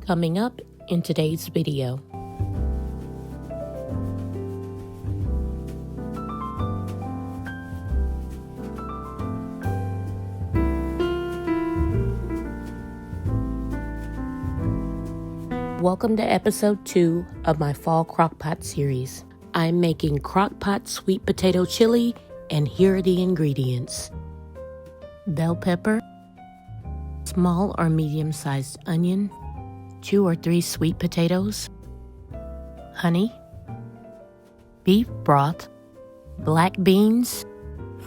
Coming up in today's video. Welcome to episode 2 of my fall crockpot series. I'm making crockpot sweet potato chili, and here are the ingredients. Bell pepper, small or medium-sized onion, 2 or 3 sweet potatoes, honey, beef broth, black beans,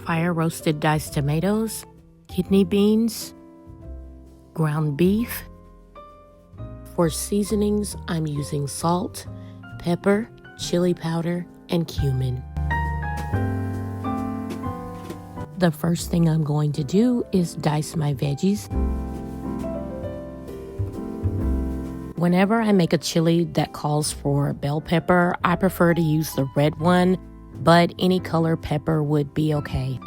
fire-roasted diced tomatoes, kidney beans, ground beef. For seasonings, I'm using salt, pepper, chili powder, and cumin. The first thing I'm going to do is dice my veggies. Whenever I make a chili that calls for bell pepper, I prefer to use the red one, but any color pepper would be okay.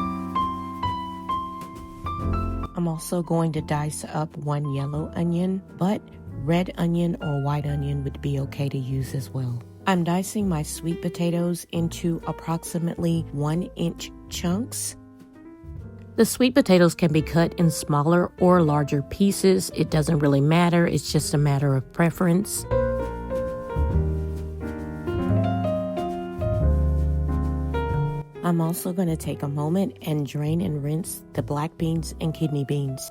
I'm also going to dice up 1 yellow onion, but red onion or white onion would be okay to use as well. I'm dicing my sweet potatoes into approximately 1-inch chunks. The sweet potatoes can be cut in smaller or larger pieces. It doesn't really matter. It's just a matter of preference. I'm also going to take a moment and drain and rinse the black beans and kidney beans.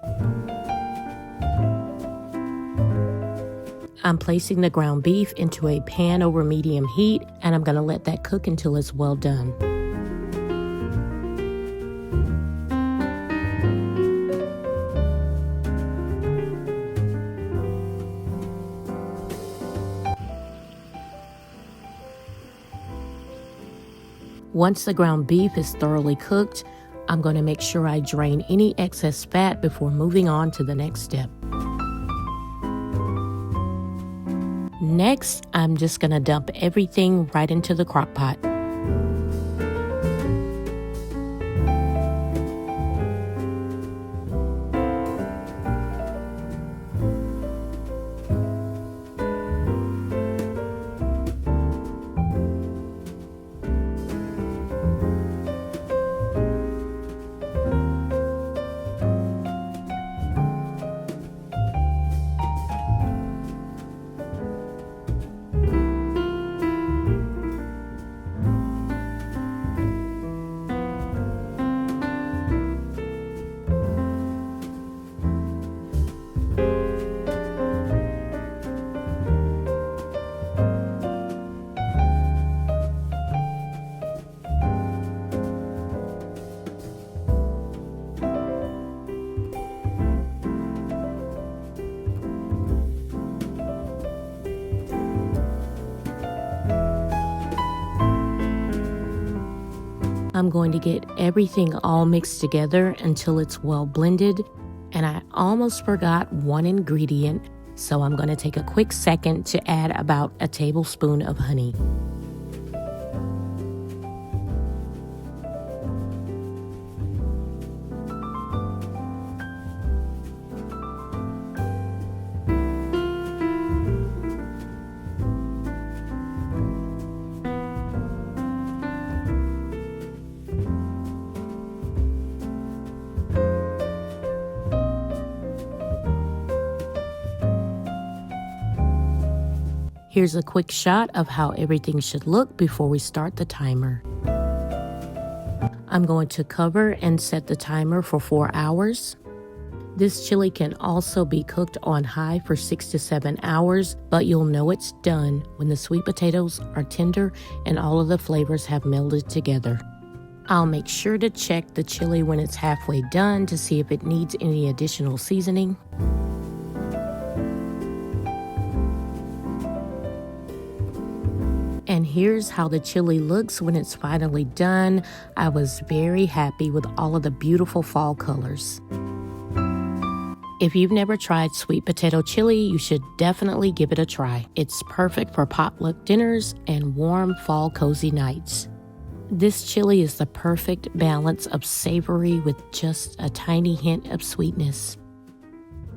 I'm placing the ground beef into a pan over medium heat, and I'm going to let that cook until it's well done. Once the ground beef is thoroughly cooked, I'm going to make sure I drain any excess fat before moving on to the next step. Next, I'm just going to dump everything right into the crock pot. I'm going to get everything all mixed together until it's well blended, and I almost forgot one ingredient, so I'm going to take a quick second to add about a tablespoon of honey. Here's a quick shot of how everything should look before we start the timer. I'm going to cover and set the timer for 4 hours. This chili can also be cooked on high for 6 to 7 hours, but you'll know it's done when the sweet potatoes are tender and all of the flavors have melded together. I'll make sure to check the chili when it's halfway done to see if it needs any additional seasoning. And here's how the chili looks when it's finally done. I was very happy with all of the beautiful fall colors. If you've never tried sweet potato chili, you should definitely give it a try. It's perfect for potluck dinners and warm fall cozy nights. This chili is the perfect balance of savory with just a tiny hint of sweetness.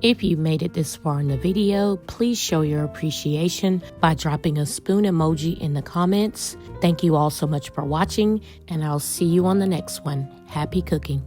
If you made it this far in the video, please show your appreciation by dropping a spoon emoji in the comments. Thank you all so much for watching, and I'll see you on the next one. Happy cooking.